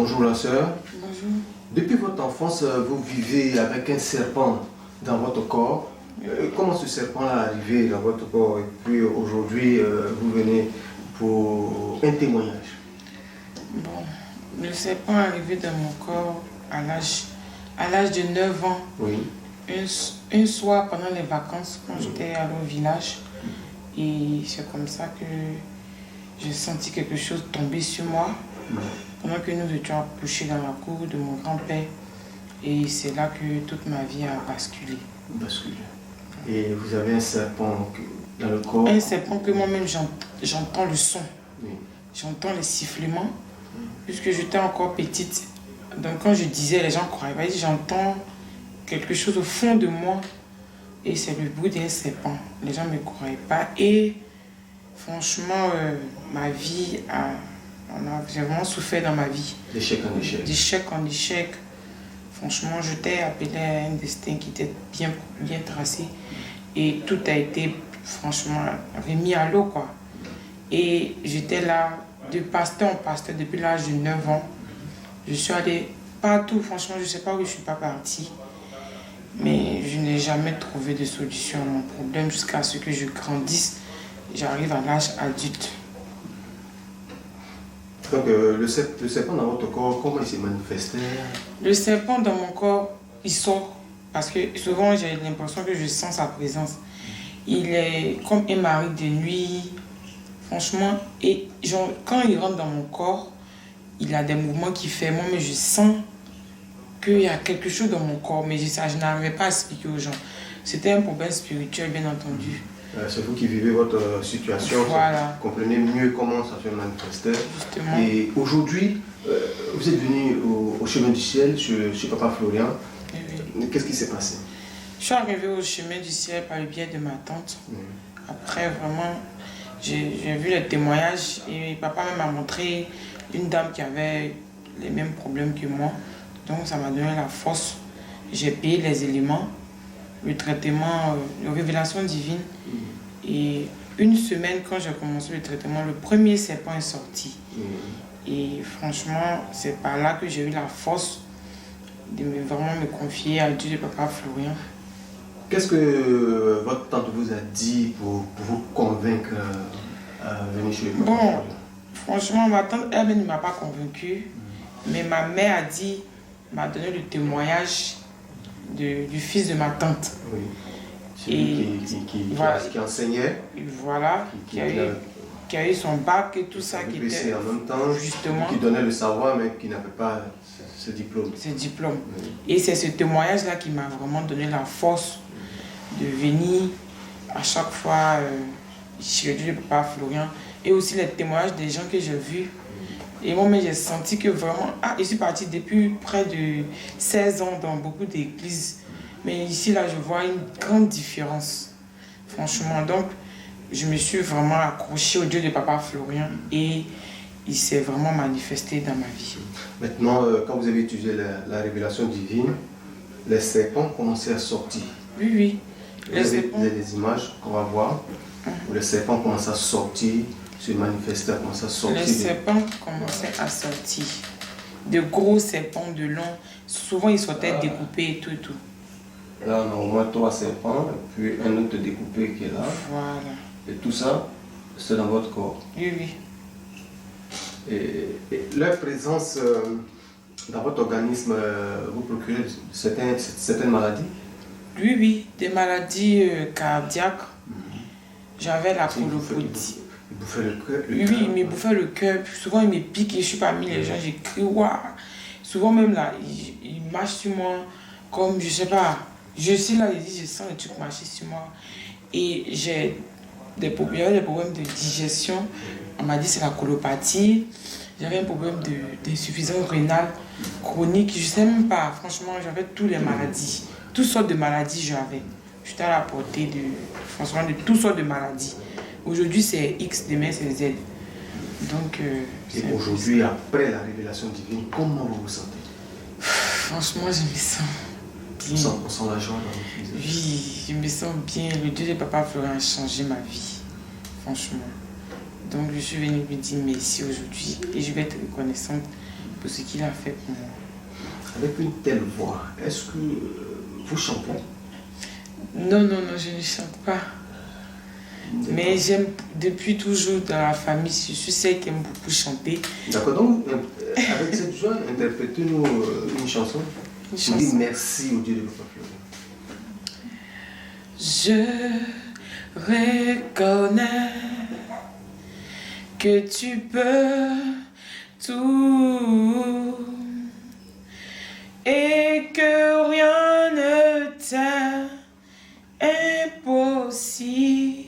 Bonjour la sœur. Bonjour. Depuis votre enfance, vous vivez avec un serpent dans votre corps. Comment ce serpent-là est arrivé dans votre corps? Et puis aujourd'hui, vous venez pour un témoignage. Bon, le serpent est arrivé dans mon corps à l'âge de 9 ans. Oui. Un soir pendant les vacances, quand j'étais allée au village, et c'est comme ça que j'ai senti quelque chose tomber sur moi. Pendant que nous étions couchés dans la cour de mon grand-père. Et c'est là que toute ma vie a basculé. Basculé. Et vous avez un serpent dans le corps? Un serpent que moi-même j'entends le son. Oui. J'entends les sifflements. Puisque j'étais encore petite. Donc quand je disais, les gens croyaient pas. J'entends quelque chose au fond de moi. Et c'est le bruit d'un serpent. Les gens ne me croyaient pas. Et franchement, ma vie j'ai vraiment souffert dans ma vie. D'échec en échec. D'échec en échec. Franchement, je t'ai appelé à un destin qui était bien tracé. Et tout a été, franchement, remis à l'eau, quoi. Et j'étais là, de pasteur en pasteur, depuis l'âge de 9 ans. Je suis allée partout, franchement, je ne sais pas où je ne suis pas partie. Mais je n'ai jamais trouvé de solution à mon problème jusqu'à ce que je grandisse. J'arrive à l'âge adulte. Donc le serpent dans votre corps, comment il s'est manifesté? Le serpent dans mon corps, il sort. Parce que souvent, j'ai l'impression que je sens sa présence. Il est comme un mari de nuit. Franchement, et genre, quand il rentre dans mon corps, il a des mouvements qu'il fait. Moi, mais je sens qu'il y a quelque chose dans mon corps. Mais je n'arrivais pas à expliquer aux gens. C'était un problème spirituel, bien entendu. C'est vous qui vivez votre situation, voilà. Vous comprenez mieux comment ça se manifestait. Justement. Et aujourd'hui, vous êtes venu au chemin du ciel chez Papa Florian. Oui. Qu'est-ce qui s'est passé? Je suis arrivée au chemin du ciel par le biais de ma tante. Après, vraiment, j'ai vu les témoignages et papa m'a montré une dame qui avait les mêmes problèmes que moi. Donc, ça m'a donné la force. J'ai payé les éléments, le traitement, la révélation divine. Et une semaine, quand j'ai commencé le traitement, le premier serpent est sorti. Et franchement, c'est par là que j'ai eu la force de vraiment me confier à Dieu de Papa Florian. Qu'est-ce que votre tante vous a dit pour vous convaincre à venir chez Papa Florian? Franchement, ma tante, elle ne m'a pas convaincue. Mais ma mère m'a donné le témoignage du fils de ma tante. Oui. Et qui enseignait. Voilà, qui a eu son bac et tout ça. Qui était en même temps, justement, qui donnait le savoir, mais qui n'avait pas ce diplôme. Oui. Et c'est ce témoignage-là qui m'a vraiment donné la force de venir à chaque fois chez Dieu de Papa Florian. Et aussi les témoignages des gens que j'ai vus. Et moi, j'ai senti que vraiment, je suis partie depuis près de 16 ans dans beaucoup d'églises. Mais ici, là, je vois une grande différence. Franchement, donc, je me suis vraiment accrochée au Dieu de Papa Florian et il s'est vraiment manifesté dans ma vie. Maintenant, quand vous avez étudié la révélation divine, les serpents commençaient à sortir. Oui. Vous avez des images qu'on va voir où les serpents commencent à sortir, se manifester, commencer à sortir. Les serpents commençaient à sortir. De gros serpents, de longs. Souvent, ils sortaient découpés et tout. Là, on a au moins 3 serpents, et puis un autre découpé qui est là. Voilà. Et tout ça, c'est dans votre corps. Oui. Et leur présence dans votre organisme vous procure certaines maladies? Oui, des maladies cardiaques. J'avais la colopathie. Il bouffait le cœur? Oui, il me bouffait le cœur. Souvent, il me pique et je suis parmi les gens, j'écris waouh. Souvent, même là, il marche sur moi comme, je sais pas. Je suis là, je sens le truc marcher sur moi. Et j'ai des problèmes de digestion. On m'a dit c'est la colopathie. J'avais un problème d'insuffisance rénale chronique. Je sais même pas, franchement, j'avais toutes les maladies. Toutes sortes de maladies, j'avais. J'étais à la portée franchement, de toutes sortes de maladies. Aujourd'hui, c'est X, demain, c'est Z. Donc, et aujourd'hui, après la révélation divine, comment vous vous sentez? Franchement, je me sens bien. 100% la joie dans votre vie? Oui, je me sens bien. Le Dieu de Papa Florian a changé ma vie. Franchement. Donc, je suis venue lui dire merci aujourd'hui. Et je vais être reconnaissante pour ce qu'il a fait pour moi. Avec une telle voix, est-ce que vous chantez? Non, non, non, je ne chante pas. Mais j'aime depuis toujours dans la famille, je suis celle qui aime beaucoup chanter. D'accord, donc avec cette joie, interprétez-nous une chanson. Une Vous chanson. dites merci au Dieu de Papa Florian. Je reconnais que tu peux tout et que rien ne t'est impossible.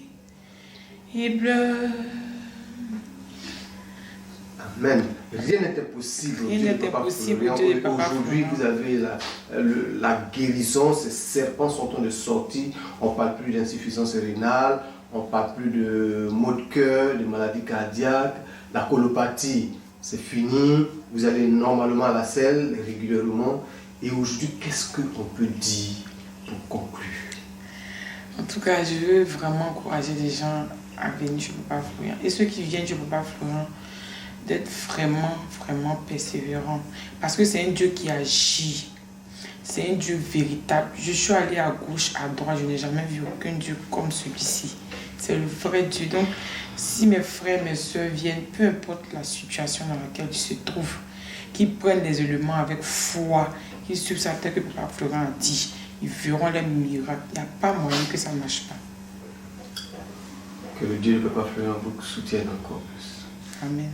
Amen. Rien n'était possible. Rien n'était possible au Dieu de Papa Aujourd'hui, Florian. vous avez la guérison, ces serpents sont en train de sortir. On ne parle plus d'insuffisance rénale, on ne parle plus de maux de cœur, de maladies cardiaques, la colopathie, c'est fini. Vous allez normalement à la selle régulièrement. Et aujourd'hui, qu'est-ce qu'on peut dire pour conclure? En tout cas, je veux vraiment encourager les gens à venir chez Papa Florian. Et ceux qui viennent chez Papa Florian, d'être vraiment, vraiment persévérants. Parce que c'est un Dieu qui agit. C'est un Dieu véritable. Je suis allée à gauche, à droite, je n'ai jamais vu aucun Dieu comme celui-ci. C'est le vrai Dieu. Donc, si mes frères, mes soeurs viennent, peu importe la situation dans laquelle ils se trouvent, qu'ils prennent les éléments avec foi, qu'ils suivent sa tête que Papa Florian a dit, ils verront les miracles. Il n'y a pas moyen que ça ne marche pas. Que le Dieu de Papa Florian vous soutienne encore plus. Amen.